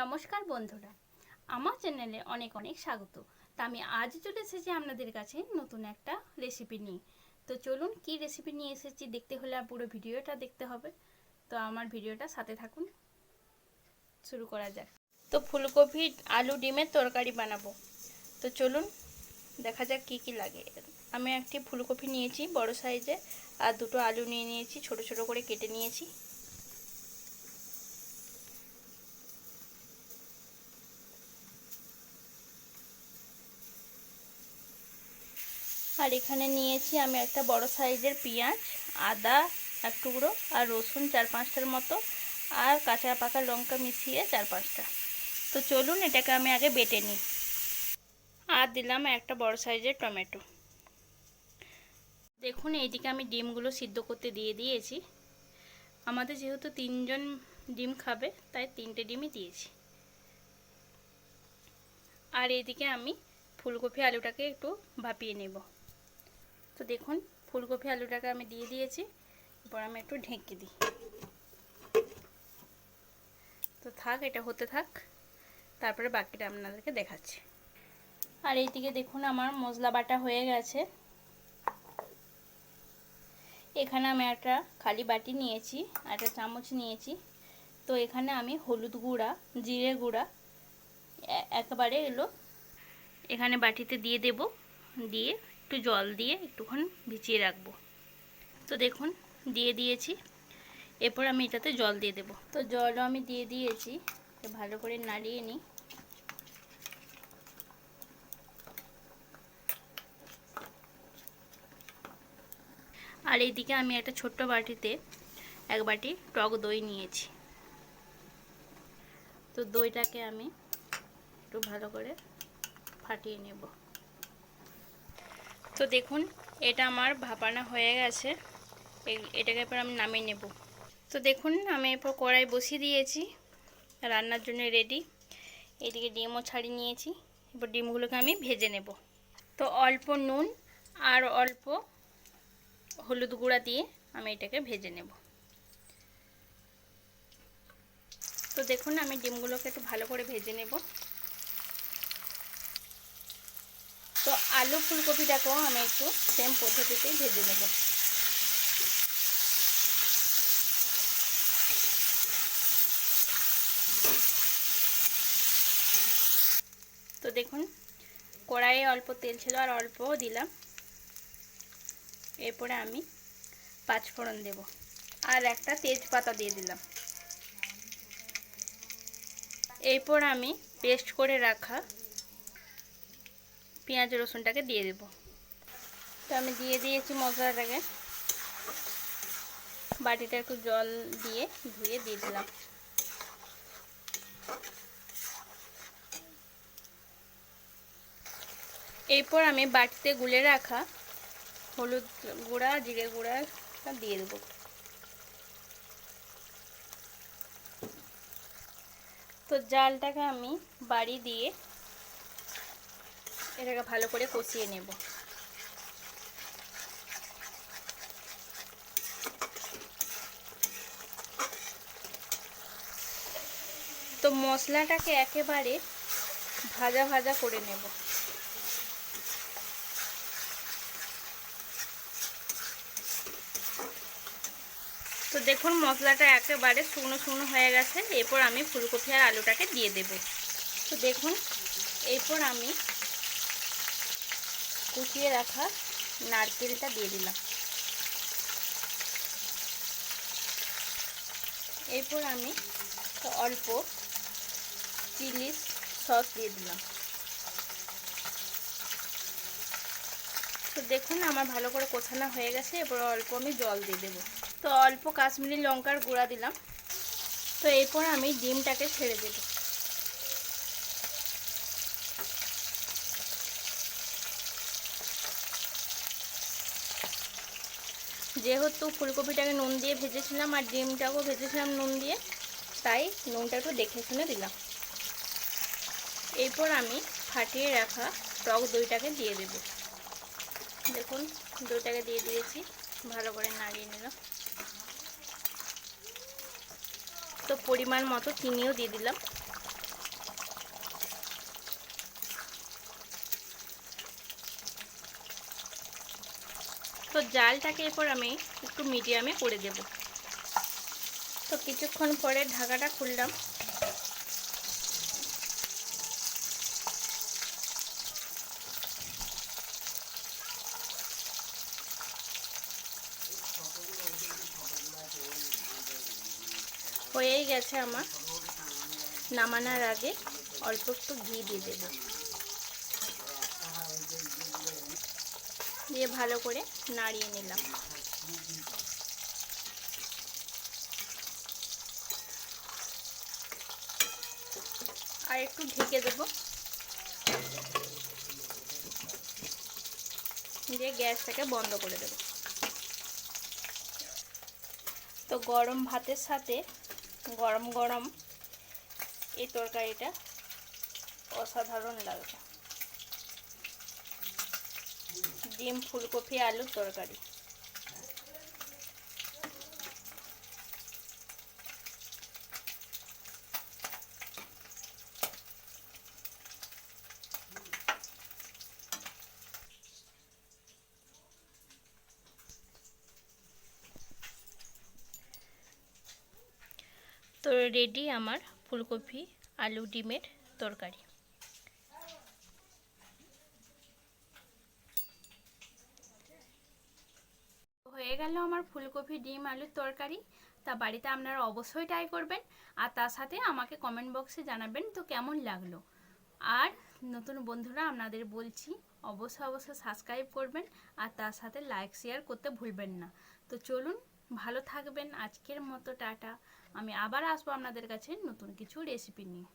নমস্কার বন্ধুরা, আমার চ্যানেলে অনেক অনেক স্বাগত। তা আমি আজ চলে এসেছি আপনাদের কাছে নতুন একটা রেসিপি নিয়ে। তো চলুন কি রেসিপি নিয়ে এসেছি দেখতে হলে আর পুরো ভিডিওটা দেখতে হবে। তো আমার ভিডিওটা সাথে থাকুন, শুরু করা যাক। তো ফুলকপি আলু ডিমের তরকারি বানাবো। তো চলুন দেখা যাক কি কি লাগে। আমি একটি ফুলকপি নিয়েছি বড় সাইজে, আর দুটো আলু নিয়ে নিয়েছি, ছোট ছোট করে কেটে নিয়েছি। আর এখানে নিয়েছি আমি একটা বড় সাইজের পেঁয়াজ, আদা এক টুকরো, আর রসুন 4-5টার মতো, আর কাঁচা পাকা লঙ্কা মিশিয়ে 4-5টা। তো চলুন এটাকে আমি আগে বেটে নিই। আর দিলাম একটা বড় সাইজের টমেটো। দেখুন এইদিকে আমি ডিমগুলো সিদ্ধ করতে দিয়ে দিয়েছি। আমাদের যেহেতু 3জন ডিম খাবে তাই 3টে ডিমই দিয়েছি। আর এইদিকে আমি ফুলকপি আলুটাকে একটু ভাপিয়ে নেব। তো দেখুন ফুলকপি আলুটাকে আমি দিয়ে দিয়েছি, এরপর আমি একটু ঢেকে দিই। তো থাক, এটা হতে থাক, তারপরে বাকিটা আপনাদেরকে দেখাচ্ছি। আর এইদিকে দেখুন আমার মশলা বাটা হয়ে গেছে। এখানে আমি একটা খালি বাটি নিয়েছি, একটা চামচ নিয়েছি। তো এখানে আমি হলুদ গুঁড়া, জিরে গুঁড়া একেবারে এলো এখানে বাটিতে দিয়ে দেব, দিয়ে একটু জল দিয়ে একটুক্ষণ ভিজিয়ে রাখবো। তো দেখুন দিয়ে দিয়েছি, এরপর আমি এটাতে জল দিয়ে দেব। তো জলও আমি দিয়ে দিয়েছি, ভালো করে নাড়িয়ে নিই। আর এইদিকে আমি একটা ছোট্ট বাটিতে এক বাটি টক দই নিয়েছি। তো দইটাকে আমি একটু ভালো করে ফাটিয়ে নেব। তো দেখুন এটা আমার ভাপানো হয়ে গেছে, এটাকে এরপর আমি নামিয়ে নেব। তো দেখুন আমি এরপর কড়াই বসিয়ে দিয়েছি, রান্নার জন্য রেডি। এদিকে ডিমও ছাড়িয়ে নিয়েছি, এরপর ডিমগুলোকে আমি ভেজে নেব। তো অল্প নুন আর অল্প হলুদ গুঁড়া দিয়ে আমি এটাকে ভেজে নেব। তো দেখুন আমি ডিমগুলোকে একটু ভালো করে ভেজে নেব। তো আলু ফুলকপিটাকেও আমি একটু সেম পদ্ধতিতেই ভেজে নেব। তো দেখুন কড়াইয়ে অল্প তেল ছিল আর অল্প দিলাম। এরপরে আমি 5 ফোড়ন দেব আর একটা তেজপাতা দিয়ে দিলাম। এরপর আমি পেস্ট করে রাখা পেঁয়াজ রসুনটাকে দিয়ে দেব। তো আমি দিয়ে দিয়েছি মশলাটাকে, বাটিটা একটু জল দিয়ে ধুয়ে দিয়ে দিলাম। এরপর আমি বাটিতে গুলে রাখা হলুদ গুঁড়া জিরে গুঁড়াটা দিয়ে দেবো। তো জালটাকে আমি বাড়ি দিয়ে এটাকে ভালো করে কষিয়ে নেব। তো মশলাটাকে একেবারে ভাজা ভাজা করে নেব। তো দেখুন মশলাটা একেবারে শুকনো শুকনো হয়ে গেছে, এরপর আমি ফুলকপি আর আলুটাকে দিয়ে দেব। তো দেখুন এরপর আমি কুচিয়ে রাখা নারকেলটা দিয়ে দিলাম। এরপর আমি অল্প চিলি সস দিয়ে দিলাম। তো দেখুন আমার ভালো করে কষানো হয়ে গেছে, এরপর অল্প আমি জল দিয়ে দেবো। তো অল্প কাশ্মীরি লঙ্কার গুঁড়া দিলাম। তো এরপর আমি ডিমটাকে ছেড়ে দেব। যেহেতু ফুলকপিটাকে নুন দিয়ে ভেজেছিলাম আর ডিমটাকেও ভেজেছিলাম নুন দিয়ে, তাই নুনটা একটু দেখে শুনে দিলাম। এরপর আমি ফাটিয়ে রাখা টক দইটাকে দিয়ে দেব। দেখুন দইটাকে দিয়ে দিয়েছি, ভালো করে নাড়িয়ে নিলাম। তো পরিমাণ মতো চিনিও দিয়ে দিলাম। জালটাকে এরপর আমি একটু মিডিয়ামে করে দেব। তো কিছুক্ষণ পরে ঢাকাটা খুললাম। হয়েই গেছে আমার। নামানোর আগে অল্প একটু ঘি দিয়ে দেব, দিয়ে ভালো করে নাড়িয়ে নিলাম। আর একটু ঢেকে দেব, দিয়ে গ্যাসটাকে বন্ধ করে দেব। তো গরম ভাতের সাথে গরম গরম এই তরকারিটা অসাধারণ লাগবে। ডিম ফুলকপি আলুর তরকারি। তো রেডি আমার ফুলকপি আলু ডিমের তরকারি। হয়ে গেল আমার ফুলকপি ডিম আলুর তরকারি। তা বাড়িতে আপনারা অবশ্যই ট্রাই করবেন, আর তার সাথে আমাকে কমেন্ট বক্সে জানাবেন তো কেমন লাগলো। আর নতুন বন্ধুরা আপনাদের বলছি অবশ্যই সাবস্ক্রাইব করবেন, আর তার সাথে লাইক শেয়ার করতে ভুলবেন না। তো চলুন, ভালো থাকবেন। আজকের মতো টাটা। আমি আবার আসবো আপনাদের কাছে নতুন কিছু রেসিপি নিয়ে।